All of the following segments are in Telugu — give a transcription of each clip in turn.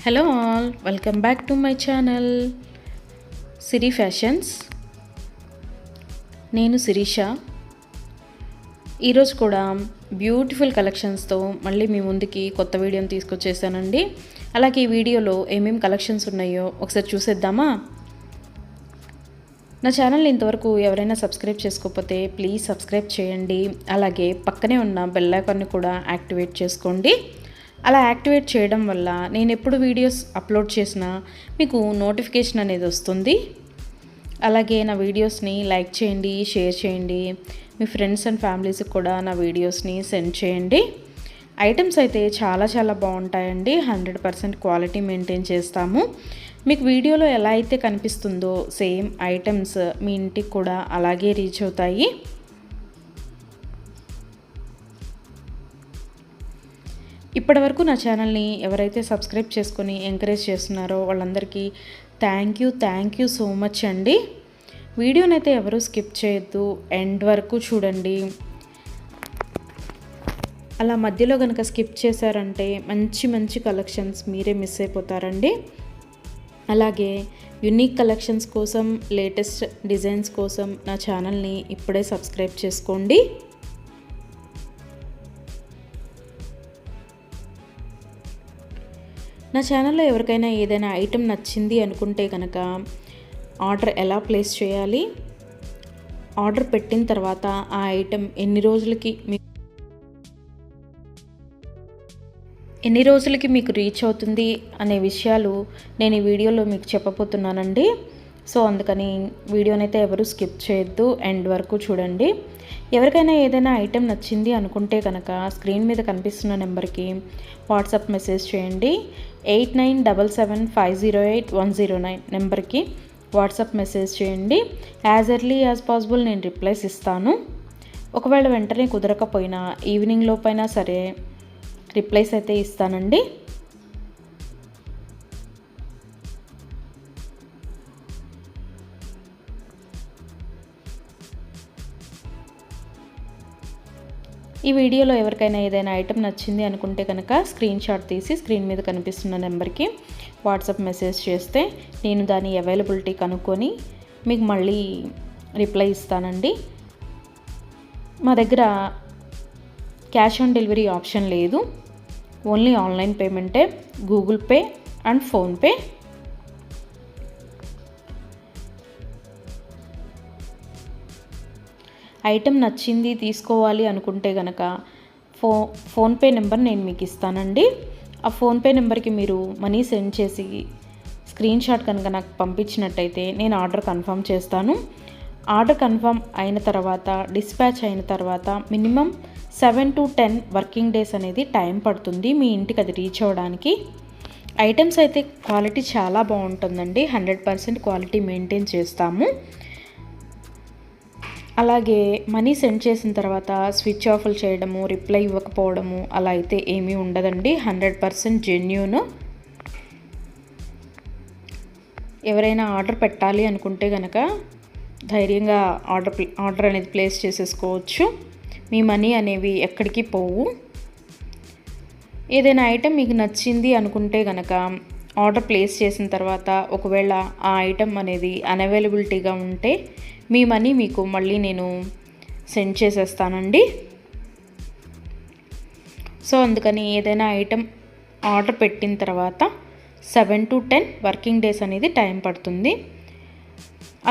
Hello all, welcome back to my channel Siri fashions. నేను శిరీష. ఈరోజు కూడా బ్యూటిఫుల్ కలెక్షన్స్తో మళ్ళీ మీ ముందుకి కొత్త వీడియోని తీసుకొచ్చేసానండి. అలాగే ఈ వీడియోలో ఏమేమి కలెక్షన్స్ ఉన్నాయో ఒకసారి చూసేద్దామా? నా ఛానల్ని ఇంతవరకు ఎవరైనా సబ్స్క్రైబ్ చేసుకోకపోతే ప్లీజ్ సబ్స్క్రైబ్ చేయండి. అలాగే పక్కనే ఉన్న బెల్ ఐకాన్ని కూడా యాక్టివేట్ చేసుకోండి. అలా యాక్టివేట్ చేయడం వల్ల నేను ఎప్పుడు వీడియోస్ అప్లోడ్ చేసినా మీకు నోటిఫికేషన్ అనేది వస్తుంది. అలాగే నా వీడియోస్ని లైక్ చేయండి, షేర్ చేయండి. మీ ఫ్రెండ్స్ అండ్ ఫ్యామిలీస్కి కూడా నా వీడియోస్ని సెండ్ చేయండి. ఐటమ్స్ అయితే చాలా బాగుంటాయండి. 100% క్వాలిటీ మెయింటైన్ చేస్తాము. మీకు వీడియోలో ఎలా అయితే కనిపిస్తుందో సేమ్ ఐటమ్స్ మీ ఇంటికి కూడా అలాగే రీచ్ అవుతాయి. ఇప్పటివరకు నా ఛానల్ని ఎవరైతే సబ్స్క్రైబ్ చేసుకొని ఎంకరేజ్ చేస్తున్నారో వాళ్ళందరికీ థ్యాంక్ యూ సో మచ్ అండి. వీడియోనైతే ఎవరు స్కిప్ చేయొద్దు, ఎండ్ వరకు చూడండి. అలా మధ్యలో కనుక స్కిప్ చేశారంటే మంచి కలెక్షన్స్ మీరే మిస్ అయిపోతారండి. అలాగే యునిక్ కలెక్షన్స్ కోసం, లేటెస్ట్ డిజైన్స్ కోసం నా ఛానల్ని ఇప్పుడే సబ్స్క్రైబ్ చేసుకోండి. నా ఛానల్లో ఎవరికైనా ఏదైనా ఐటెం నచ్చింది అనుకుంటే కనుక ఆర్డర్ ఎలా ప్లేస్ చేయాలి, ఆర్డర్ పెట్టిన తర్వాత ఆ ఐటెం ఎన్ని రోజులకి మీకు రీచ్ అవుతుంది అనే విషయాలు నేను ఈ వీడియోలో మీకు చెప్పబోతున్నానండి. సో అందుకని వీడియోనైతే ఎవరు స్కిప్ చేయొద్దు, ఎండ్ వరకు చూడండి. ఎవరికైనా ఏదైనా ఐటెం నచ్చింది అనుకుంటే కనుక స్క్రీన్ మీద కనిపిస్తున్న నెంబర్కి వాట్సాప్ మెసేజ్ చేయండి. 8977508109 నెంబర్కి వాట్సాప్ మెసేజ్ చేయండి. యాజ్ ఎర్లీ యాజ్ పాసిబుల్ నేను రిప్లైస్ ఇస్తాను. ఒకవేళ వెంటనే కుదరకపోయినా ఈవినింగ్ లోపైనా సరే రిప్లైస్ అయితే ఇస్తానండి. ఈ వీడియోలో ఎవరికైనా ఏదైనా ఐటెం నచ్చింది అనుకుంటే కనుక స్క్రీన్ షాట్ తీసి స్క్రీన్ మీద కనిపిస్తున్న నెంబర్కి వాట్సాప్ మెసేజ్ చేస్తే నేను దాని అవైలబిలిటీ కనుక్కొని మీకు మళ్ళీ రిప్లై ఇస్తానండి. మా దగ్గర క్యాష్ ఆన్ డెలివరీ ఆప్షన్ లేదు. ఓన్లీ ఆన్లైన్ పేమెంటే, Google Pay and PhonePe. Item నచ్చింది తీసుకోవాలి అనుకుంటే కనుక ఫోన్పే నెంబర్ నేను మీకు ఇస్తానండి. ఆ ఫోన్పే నెంబర్కి మీరు మనీ సెండ్ చేసి స్క్రీన్ షాట్ కనుక నాకు పంపించినట్టయితే నేను ఆర్డర్ కన్ఫర్మ్ చేస్తాను. ఆర్డర్ కన్ఫర్మ్ అయిన తర్వాత, డిస్పాచ్ అయిన తర్వాత మినిమం 7 to 10 వర్కింగ్ డేస్ అనేది టైం పడుతుంది మీ ఇంటికి అది రీచ్ అవ్వడానికి. ఐటమ్స్ అయితే క్వాలిటీ చాలా బాగుంటుందండి. 100% క్వాలిటీ మెయింటైన్ చేస్తాము. అలాగే మనీ సెండ్ చేసిన తర్వాత స్విచ్ ఆఫ్లు చేయడము, రిప్లై ఇవ్వకపోవడము అలా అయితే ఏమీ ఉండదండి. 100% జెన్యూన్. ఎవరైనా ఆర్డర్ పెట్టాలి అనుకుంటే కనుక ధైర్యంగా ఆర్డర్ అనేది ప్లేస్ చేసేసుకోవచ్చు. మీ మనీ అనేవి ఎక్కడికి పోవు. ఏదైనా ఐటెం మీకు నచ్చింది అనుకుంటే కనుక ఆర్డర్ ప్లేస్ చేసిన తర్వాత ఒకవేళ ఆ ఐటెం అనేది అన్అవైలబిలిటీగా ఉంటే మీ మనీ మీకు మళ్ళీ నేను సెండ్ చేసేస్తానండి. సో అందుకని ఏదైనా ఐటెం ఆర్డర్ పెట్టిన తర్వాత 7 to 10 వర్కింగ్ డేస్ అనేది టైం పడుతుంది.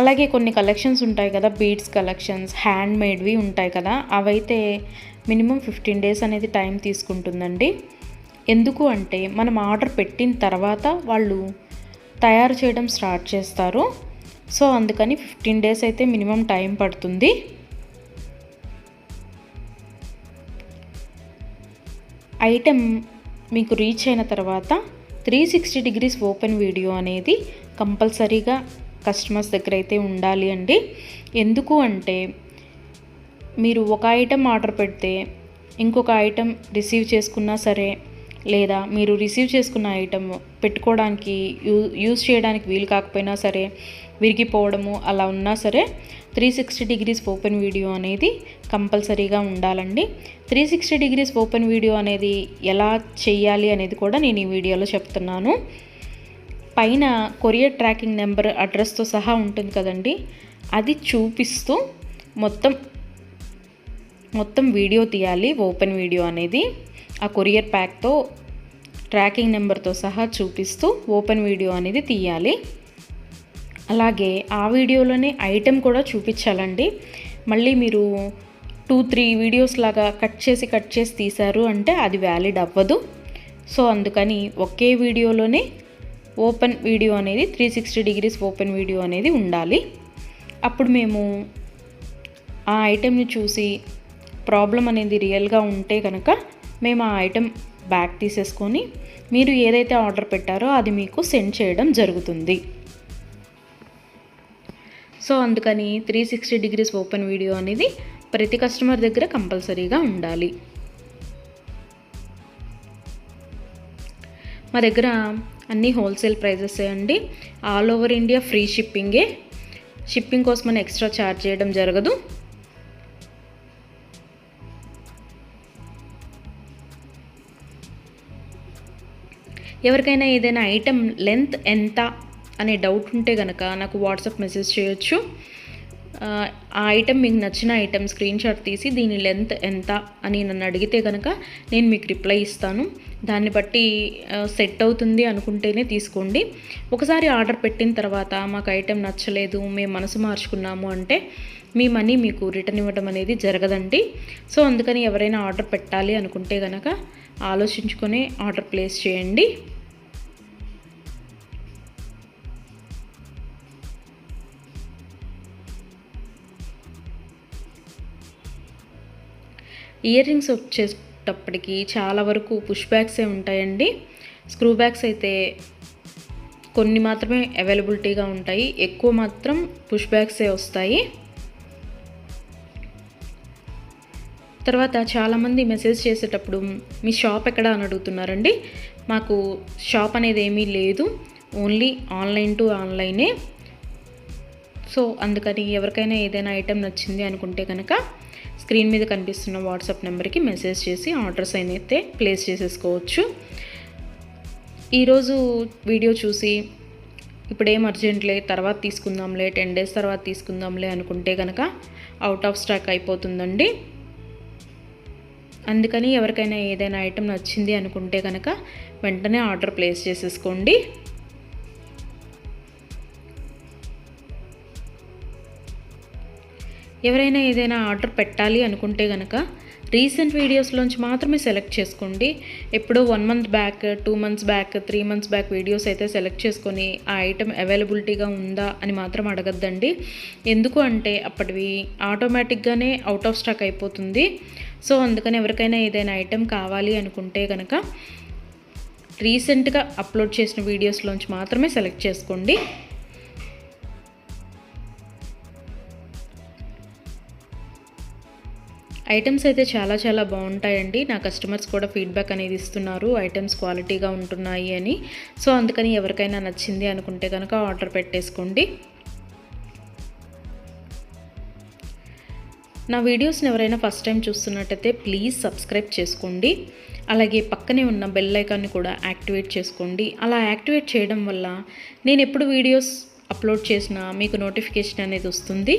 అలాగే కొన్ని కలెక్షన్స్ ఉంటాయి కదా, బీడ్స్ కలెక్షన్స్, హ్యాండ్ మేడ్వి ఉంటాయి కదా, అవైతే మినిమం 15 డేస్ అనేది టైం తీసుకుంటుందండి. ఎందుకు అంటే మనం ఆర్డర్ పెట్టిన తర్వాత వాళ్ళు తయారు చేయడం స్టార్ట్ చేస్తారు. సో అందుకని 15 డేస్ అయితే మినిమం టైం పడుతుంది. ఐటెం మీకు రీచ్ అయిన తర్వాత 360 degrees ఓపెన్ వీడియో అనేది కంపల్సరీగా కస్టమర్స్ దగ్గర అయితే ఉండాలి అండి. ఎందుకు అంటే మీరు ఒక ఐటెం ఆర్డర్ పెడితే ఇంకొక ఐటెం రిసీవ్ చేసుకున్నా సరే లేదా మీరు రిసీవ్ చేసుకున్న ఐటమ్ పెట్టుకోవడానికి యూజ్ చేయడానికి వీలు కాకపోయినా సరే, విరిగిపోవడము అలా ఉన్నా సరే 360 డిగ్రీస్ ఓపెన్ వీడియో అనేది కంపల్సరీగా ఉండాలండి. 360 డిగ్రీస్ ఓపెన్ వీడియో అనేది ఎలా చేయాలి అనేది కూడా నేను ఈ వీడియోలో చెప్తున్నాను. పైన కొరియర్ ట్రాకింగ్ నెంబర్ అడ్రస్తో సహా ఉంటుంది కదండి, అది చూపిస్తూ మొత్తం వీడియో తీయాలి. ఓపెన్ వీడియో అనేది ఆ కొరియర్ ప్యాక్తో ట్రాకింగ్ నెంబర్తో సహా చూపిస్తూ ఓపెన్ వీడియో అనేది తీయాలి. అలాగే ఆ వీడియోలోనే ఐటెం కూడా చూపించాలండి. మళ్ళీ మీరు 2-3 వీడియోస్ లాగా కట్ చేసి తీశారు అంటే అది వ్యాలిడ్ అవ్వదు. సో అందుకని ఒకే వీడియోలోనే ఓపెన్ వీడియో అనేది 360 డిగ్రీస్ ఓపెన్ వీడియో అనేది ఉండాలి. అప్పుడు మేము ఆ ఐటెంని చూసి ప్రాబ్లం అనేది రియల్గా ఉంటే కనుక మేము ఆ ఐటెం బ్యాక్ తీసేసుకొని మీరు ఏదైతే ఆర్డర్ పెట్టారో అది మీకు సెండ్ చేయడం జరుగుతుంది. సో అందుకని 360 డిగ్రీస్ ఓపెన్ వీడియో అనేది ప్రతి కస్టమర్ దగ్గర కంపల్సరీగా ఉండాలి. మా దగ్గర అన్నీ హోల్సేల్ ప్రైజెస్ అండి. ఆల్ ఓవర్ ఇండియా ఫ్రీ షిప్పింగే. షిప్పింగ్ కోసం మనం ఎక్స్ట్రా ఛార్జ్ చేయడం జరగదు. ఎవరికైనా ఏదైనా ఐటెం లెంత్ ఎంత అనే డౌట్ ఉంటే కనుక నాకు వాట్సాప్ మెసేజ్ చేయొచ్చు. ఆ ఐటెం మీకు నచ్చిన ఐటెం స్క్రీన్ షాట్ తీసి దీని లెంత్ ఎంత అని నన్ను అడిగితే కనుక నేను మీకు రిప్లై ఇస్తాను. దాన్ని బట్టి సెట్ అవుతుంది అనుకుంటేనే తీసుకోండి. ఒకసారి ఆర్డర్ పెట్టిన తర్వాత మాకు ఐటెం నచ్చలేదు, మేము మనసు మార్చుకున్నాము అంటే మీ మనీ మీకు రిటర్న్ ఇవ్వడం అనేది జరగదండి. సో అందుకని ఎవరైనా ఆర్డర్ పెట్టాలి అనుకుంటే కనుక ఆలోచించుకొని ఆర్డర్ ప్లేస్ చేయండి. ఇయర్ రింగ్స్ వచ్చేటప్పటికి చాలా వరకు పుష్ బ్యాగ్సే ఉంటాయండి. స్క్రూ బ్యాగ్స్ అయితే కొన్ని మాత్రమే అవైలబిలిటీగా ఉంటాయి, ఎక్కువ మాత్రం పుష్ బ్యాగ్సే వస్తాయి. తర్వాత చాలామంది మెసేజ్ చేసేటప్పుడు మీ షాప్ ఎక్కడ అని అడుగుతున్నారండి. మాకు షాప్ అనేది ఏమీ లేదు, ఓన్లీ ఆన్లైన్ టు ఆన్లైనే. సో అందుకని ఎవరికైనా ఏదైనా ఐటెం నచ్చింది అనుకుంటే కనుక స్క్రీన్ మీద కనిపిస్తున్న వాట్సాప్ నెంబర్కి మెసేజ్ చేసి ఆర్డర్స్ అయితే ప్లేస్ చేసేసుకోవచ్చు. ఈరోజు వీడియో చూసి ఇప్పుడేం అర్జెంట్లే తర్వాత తీసుకుందాంలే, 10 days తర్వాత తీసుకుందాంలే అనుకుంటే కనుక అవుట్ ఆఫ్ స్టాక్ అయిపోతుందండి. అందుకని ఎవరికైనా ఏదైనా ఐటెం నచ్చింది అనుకుంటే కనుక వెంటనే ఆర్డర్ ప్లేస్ చేసేసుకోండి. ఎవరైనా ఏదైనా ఆర్డర్ పెట్టాలి అనుకుంటే కనుక రీసెంట్ వీడియోస్లోంచి మాత్రమే సెలెక్ట్ చేసుకోండి. ఎప్పుడో 1 month back, 2 months back, 3 months back videos అయితే సెలెక్ట్ చేసుకొని ఆ ఐటెం అవైలబిలిటీగా ఉందా అని మాత్రం అడగద్దండి. ఎందుకు అంటే అప్పటివి ఆటోమేటిక్గానే అవుట్ ఆఫ్ స్టాక్ అయిపోతుంది. సో అందుకని ఎవరికైనా ఏదైనా ఐటెం కావాలి అనుకుంటే కనుక రీసెంట్గా అప్లోడ్ చేసిన వీడియోస్లోంచి మాత్రమే సెలెక్ట్ చేసుకోండి. ఐటమ్స్ అయితే చాలా బాగుంటాయండి. నా కస్టమర్స్ కూడా ఫీడ్బ్యాక్ అనేది ఇస్తున్నారు, ఐటమ్స్ క్వాలిటీగా ఉంటున్నాయి అని. సో అందుకని ఎవరికైనా నచ్చింది అనుకుంటే కనుక ఆర్డర్ పెట్టేసుకోండి. నా వీడియోస్ని ఎవరైనా ఫస్ట్ టైం చూస్తున్నట్టయితే ప్లీజ్ సబ్స్క్రైబ్ చేసుకోండి. అలాగే పక్కనే ఉన్న బెల్ ఐకాన్ని కూడా యాక్టివేట్ చేసుకోండి. అలా యాక్టివేట్ చేయడం వల్ల నేను ఎప్పుడు వీడియోస్ అప్లోడ్ చేసినా మీకు నోటిఫికేషన్ అనేది వస్తుంది.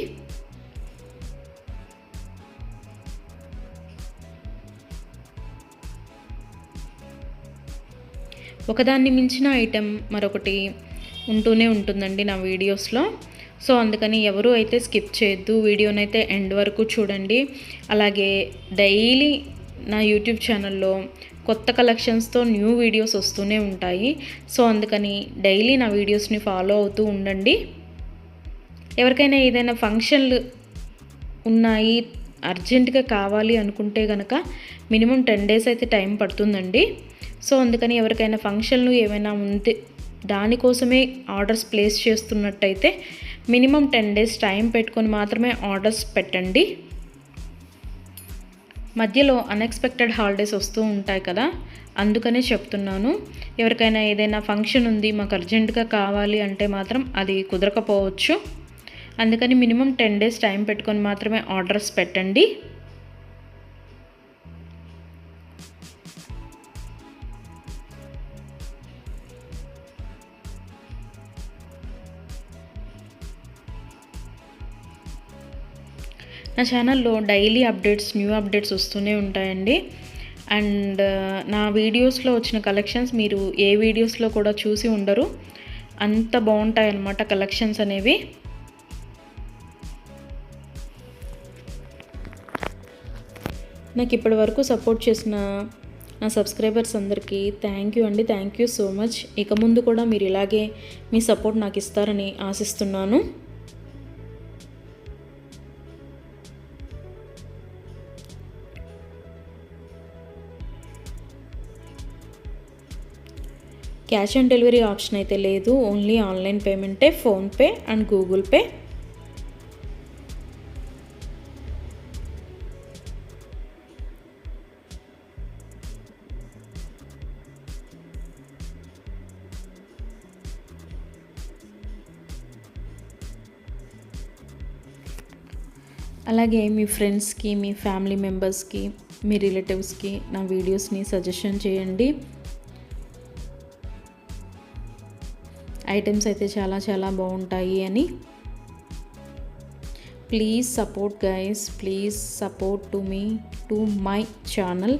ఒకదాన్ని మించిన ఐటెం మరొకటి ఉంటూనే ఉంటుందండి నా వీడియోస్లో. సో అందుకని ఎవరు అయితే స్కిప్ చేయొద్దు, వీడియోనైతే ఎండ్ వరకు చూడండి. అలాగే డైలీ నా యూట్యూబ్ ఛానల్లో కొత్త కలెక్షన్స్తో న్యూ వీడియోస్ వస్తూనే ఉంటాయి. సో అందుకని డైలీ నా వీడియోస్ని ఫాలో అవుతూ ఉండండి. ఎవరికైనా ఏదైనా ఫంక్షన్లు ఉన్నాయి, అర్జెంటుగా కావాలి అనుకుంటే కనుక మినిమం 10 days అయితే టైం పడుతుందండి. సో అందుకని ఎవరికైనా ఫంక్షన్లు ఏమైనా ఉంటే దానికోసమే ఆర్డర్స్ ప్లేస్ చేస్తున్నట్టయితే మినిమం 10 days టైం పెట్టుకొని మాత్రమే ఆర్డర్స్ పెట్టండి. మధ్యలో అన్ఎక్స్పెక్టెడ్ హాలిడేస్ వస్తూ ఉంటాయి కదా, అందుకనే చెప్తున్నాను. ఎవరికైనా ఏదైనా ఫంక్షన్ ఉంది, మాకు అర్జెంటుగా కావాలి అంటే మాత్రం అది కుదరకపోవచ్చు. అందుకని మినిమం 10 డేస్ టైం పెట్టుకొని మాత్రమే ఆర్డర్స్ పెట్టండి. నా ఛానల్లో డైలీ అప్డేట్స్, న్యూ అప్డేట్స్ వస్తూనే ఉంటాయండి. అండ్ నా వీడియోస్లో వచ్చిన కలెక్షన్స్ మీరు ఏ వీడియోస్లో కూడా చూసి ఉండరు. అంత బాగుంటాయి అన్నమాట కలెక్షన్స్ అనేవి. నాకు ఇప్పటి వరకు సపోర్ట్ చేసిన నా సబ్స్క్రైబర్స్ అందరికీ థ్యాంక్ యూ అండి. Thank you so much. ఇక ముందు కూడా మీరు ఇలాగే మీ సపోర్ట్ నాకు ఇస్తారని ఆశిస్తున్నాను. క్యాష్ ఆన్ డెలివరీ ఆప్షన్ అయితే లేదు, ఓన్లీ ఆన్లైన్ పేమెంటే, ఫోన్పే అండ్ గూగుల్ పే. అలాగే మీ ఫ్రెండ్స్కి, మీ ఫ్యామిలీ మెంబర్స్కి, మీ రిలేటివ్స్కి నా వీడియోస్ని సజెషన్ చేయండి. ఐటమ్స్ అయితే చాలా చాలా బాగుంటాయి అని. Please support guys, please support to my channel.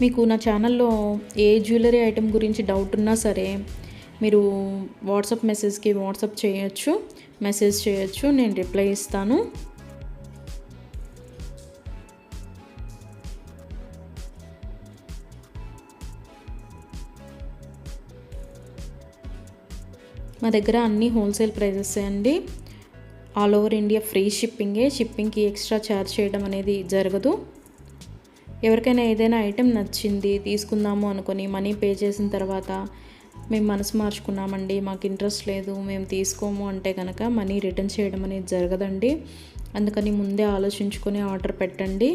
మీకు నా ఛానల్లో ఏ జ్యువెలరీ ఐటెం గురించి డౌట్ ఉన్నా సరే మీరు వాట్సాప్ మెసేజ్కి మెసేజ్ చేయొచ్చు, నేను రిప్లై ఇస్తాను. మా దగ్గర అన్నీ హోల్సేల్ ప్రైజెస్ అండి. ఆల్ ఓవర్ ఇండియా ఫ్రీ షిప్పింగే. షిప్పింగ్కి ఎక్స్ట్రా ఛార్జ్ చేయడం అనేది జరగదు. ఎవరికైనా ఏదైనా ఐటెం నచ్చింది తీసుకుందాము అనుకొని మనీ పే చేసిన తర్వాత మేము మనసు మార్చుకున్నామండి, మాకు ఇంట్రెస్ట్ లేదు, మేము తీసుకోము అంటే కనుక మనీ రిటర్న్ చేయడం అనేది జరగదండి. అందుకని ముందే ఆలోచించుకొని ఆర్డర్ పెట్టండి.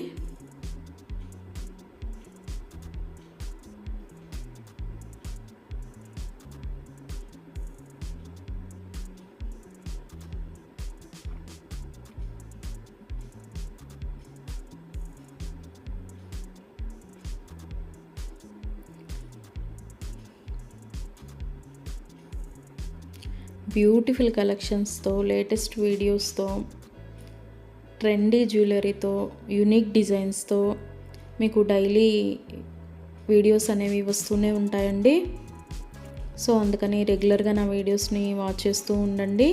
బ్యూటిఫుల్ కలెక్షన్స్తో, లేటెస్ట్ వీడియోస్తో, ట్రెండీ జ్యువెలరీతో, యూనిక్ డిజైన్స్తో మీకు డైలీ వీడియోస్ అనేవి వస్తూనే ఉంటాయండి. సో అందుకని రెగ్యులర్గా నా వీడియోస్ని వాచ్ చేస్తూ ఉండండి.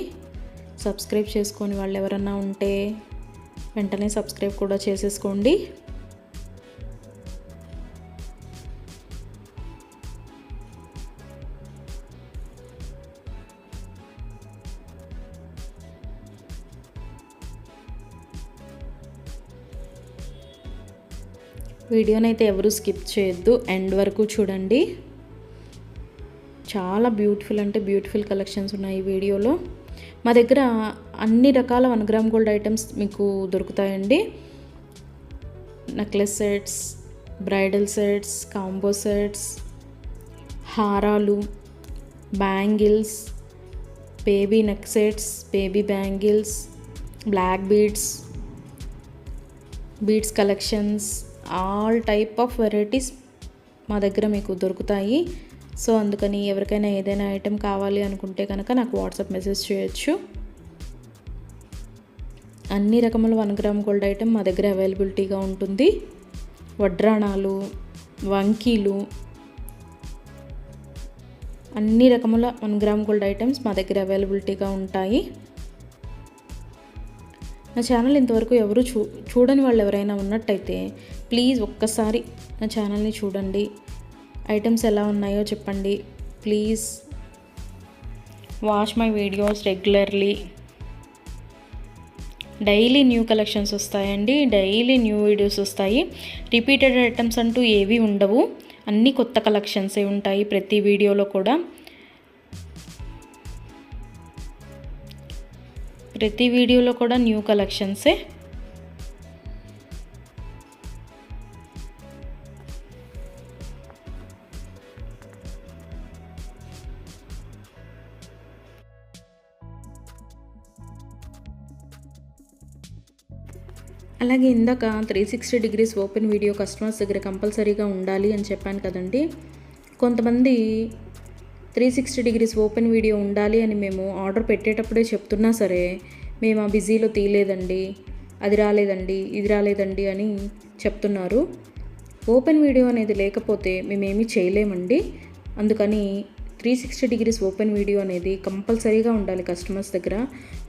సబ్స్క్రైబ్ చేసుకొని వాళ్ళు ఎవరన్నా ఉంటే వెంటనే సబ్స్క్రైబ్ కూడా చేసేసుకోండి. వీడియోనైతే ఎవరు స్కిప్ చేయొద్దు, ఎండ్ వరకు చూడండి. చాలా బ్యూటిఫుల్ అంటే బ్యూటిఫుల్ కలెక్షన్స్ ఉన్నాయి ఈ వీడియోలో. మా దగ్గర అన్ని రకాల 1 గ్రామ్ గోల్డ్ ఐటమ్స్ మీకు దొరుకుతాయండి. Necklace sets, bridal sets, combo sets, హారాలు, bangles, baby neck sets, baby bangles, black beads collections, all type of varieties మా దగ్గర మీకు దొరుకుతాయి. సో అందుకని ఎవరికైనా ఏదైనా ఐటెం కావాలి అనుకుంటే కనుక నాకు వాట్సాప్ మెసేజ్ చేయొచ్చు. అన్ని రకముల 1 గ్రామ్ గోల్డ్ ఐటెం మా దగ్గర అవైలబిలిటీగా ఉంటుంది. వడ్రాణాలు, వంకీలు, అన్ని రకముల 1 గ్రామ్ గోల్డ్ ఐటమ్స్ మా దగ్గర అవైలబిలిటీగా ఉంటాయి. నా ఛానల్ ఇంతవరకు ఎవరు చూడని వాళ్ళు ఎవరైనా ఉన్నట్టయితే ప్లీజ్ ఒక్కసారి నా ఛానల్ని చూడండి. ఐటమ్స్ ఎలా ఉన్నాయో చెప్పండి. Please watch my videos regularly. Daily new collections వస్తాయండి, డైలీ న్యూ వీడియోస్ వస్తాయి. రిపీటెడ్ ఐటమ్స్ అంటూ ఏవి ఉండవు, అన్నీ కొత్త కలెక్షన్సే ఉంటాయి ప్రతి వీడియోలో కూడా. ప్రతి వీడియోలో కూడా న్యూ కలెక్షన్సే. అలాగే ఇందాక 360 డిగ్రీస్ ఓపెన్ వీడియో కస్టమర్స్ దగ్గర కంపల్సరీగా ఉండాలి అని చెప్పాను కదండి. కొంతమంది 360 డిగ్రీస్ ఓపెన్ వీడియో ఉండాలి అని మేము ఆర్డర్ పెట్టేటప్పుడే చెప్తున్నా సరే, మేము ఆ బిజీలో తీయలేదండి, అది రాలేదండి, ఇది రాలేదండి అని చెప్తున్నారు. ఓపెన్ వీడియో అనేది లేకపోతే మేమేమీ చేయలేమండి. అందుకని 360 డిగ్రీస్ ఓపెన్ వీడియో అనేది కంపల్సరీగా ఉండాలి కస్టమర్స్ దగ్గర.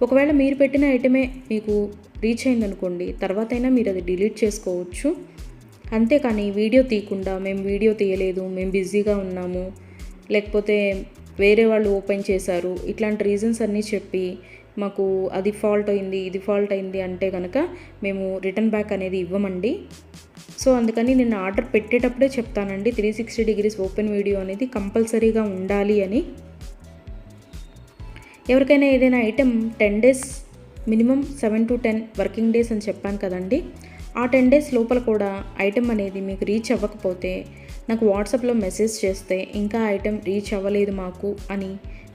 ఒకవేళ మీరు పెట్టిన ఐటమే మీకు రీచ్ అయిందనుకోండి, తర్వాత అయినా మీరు అది డిలీట్ చేసుకోవచ్చు. అంతేకాని వీడియో తీయకుండా మేము వీడియో తీయలేదు, మేము బిజీగా ఉన్నాము, లేకపోతే వేరే వాళ్ళు ఓపెన్ చేశారు, ఇట్లాంటి రీజన్స్ అన్నీ చెప్పి మాకు అది ఫాల్ట్ అయింది, ఇది ఫాల్ట్ అయింది అంటే కనుక మేము రిటర్న్ బ్యాక్ అనేది ఇవ్వమండి. సో అందుకని నేను ఆర్డర్ పెట్టేటప్పుడే చెప్తానండి 360 డిగ్రీస్ ఓపెన్ వీడియో అనేది కంపల్సరీగా ఉండాలి అని. ఎవరికైనా ఏదైనా item 10 days minimum 7 to 10 working days అని చెప్పాను కదండి. ఆ 10 డేస్ లోపల కూడా ఐటెం అనేది మీకు రీచ్ అవ్వకపోతే నాకు వాట్సాప్లో మెసేజ్ చేస్తే, ఇంకా ఐటెం రీచ్ అవ్వలేదు మాకు అని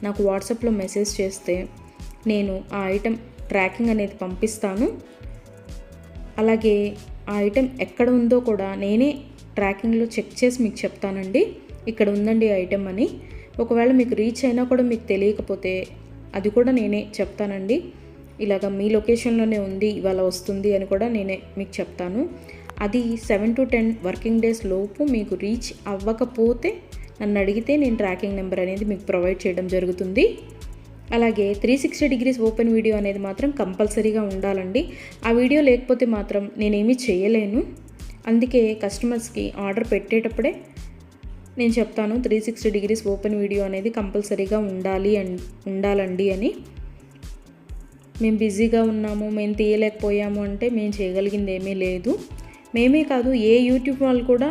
నాకు వాట్సాప్లో మెసేజ్ చేస్తే నేను ఆ ఐటెం ట్రాకింగ్ అనేది పంపిస్తాను. అలాగే ఆ ఐటెం ఎక్కడ ఉందో కూడా నేనే ట్రాకింగ్లో చెక్ చేసి మీకు చెప్తానండి, ఇక్కడ ఉందండి ఐటెం అని. ఒకవేళ మీకు రీచ్ అయినా కూడా మీకు తెలియకపోతే అది కూడా నేనే చెప్తానండి, ఇలాగ మీ లొకేషన్లోనే ఉంది, ఇవాళ వస్తుంది అని కూడా నేనే మీకు చెప్తాను. అది 7 to 10 వర్కింగ్ డేస్ లోపు మీకు రీచ్ అవ్వకపోతే నన్ను అడిగితే నేను ట్రాకింగ్ నెంబర్ అనేది మీకు ప్రొవైడ్ చేయడం జరుగుతుంది. అలాగే 360 డిగ్రీస్ ఓపెన్ వీడియో అనేది మాత్రం కంపల్సరీగా ఉండాలండి. ఆ వీడియో లేకపోతే మాత్రం నేనేమీ చేయలేను. అందుకే కస్టమర్స్కి ఆర్డర్ పెట్టేటప్పుడే నేను చెప్తాను 360 డిగ్రీస్ ఓపెన్ వీడియో అనేది కంపల్సరీగా ఉండాలండి అని. మేము బిజీగా ఉన్నాము, మేము తీయలేకపోయాము అంటే మేము చేయగలిగింది ఏమీ లేదు. మేమే కాదు, ఏ యూట్యూబ్ వాళ్ళు కూడా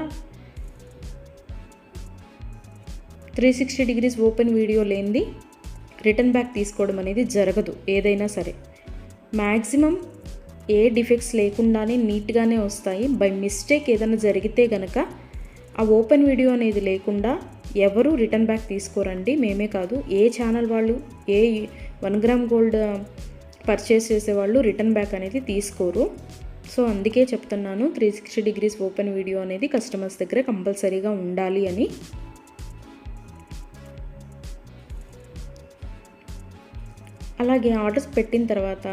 360 డిగ్రీస్ ఓపెన్ వీడియో లేనిది రిటర్న్ బ్యాక్ తీసుకోవడం అనేది జరగదు. ఏదైనా సరే మ్యాక్సిమం ఏ డిఫెక్ట్స్ లేకుండానే నీట్గానే వస్తాయి. బై మిస్టేక్ ఏదైనా జరిగితే గనక ఆ ఓపెన్ వీడియో అనేది లేకుండా ఎవరు రిటర్న్ బ్యాక్ తీసుకోరండి. మేమే కాదు, ఏ ఛానల్ వాళ్ళు, ఏ 1 గ్రామ్ గోల్డ్ పర్చేస్ చేసేవాళ్ళు రిటర్న్ బ్యాక్ అనేది తీసుకోరు. సో అందుకే చెప్తున్నాను 360 డిగ్రీస్ ఓపెన్ వీడియో అనేది కస్టమర్స్ దగ్గర కంపల్సరీగా ఉండాలి అని. అలాగే ఆర్డర్స్ పెట్టిన తర్వాత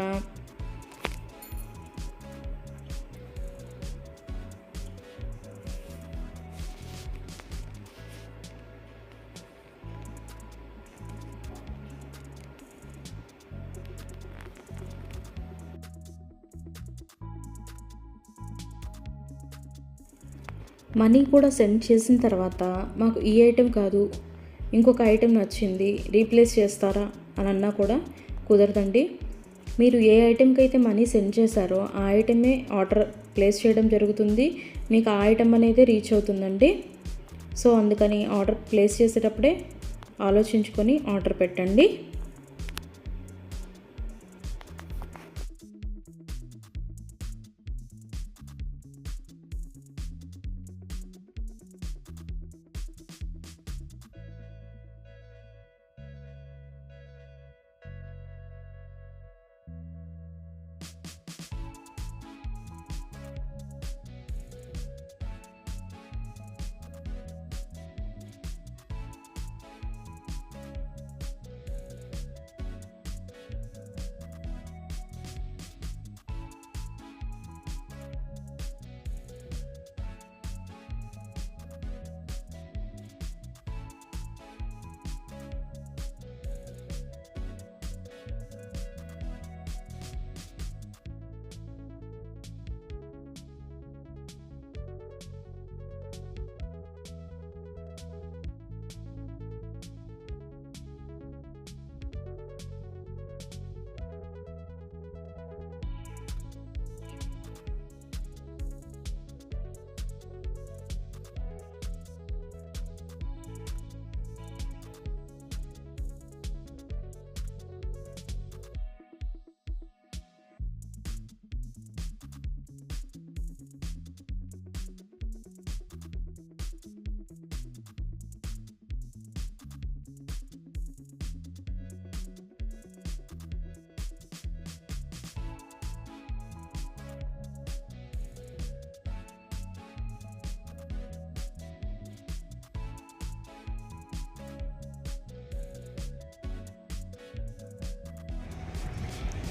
మనీ కూడా సెండ్ చేసిన తర్వాత మాకు ఈ ఐటెం కాదు, ఇంకొక ఐటెం నచ్చింది, రీప్లేస్ చేస్తారా అని అన్నా కూడా కుదరదండి. మీరు ఏ ఐటెంకి అయితే మనీ సెండ్ చేశారో ఆ ఐటమే ఆర్డర్ ప్లేస్ చేయడం జరుగుతుంది. మీకు ఆ ఐటెం అనేది రీచ్ అవుతుందండి. సో అందుకని ఆర్డర్ ప్లేస్ చేసేటప్పుడే ఆలోచించుకొని ఆర్డర్ పెట్టండి.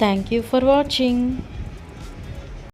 Thank you for watching.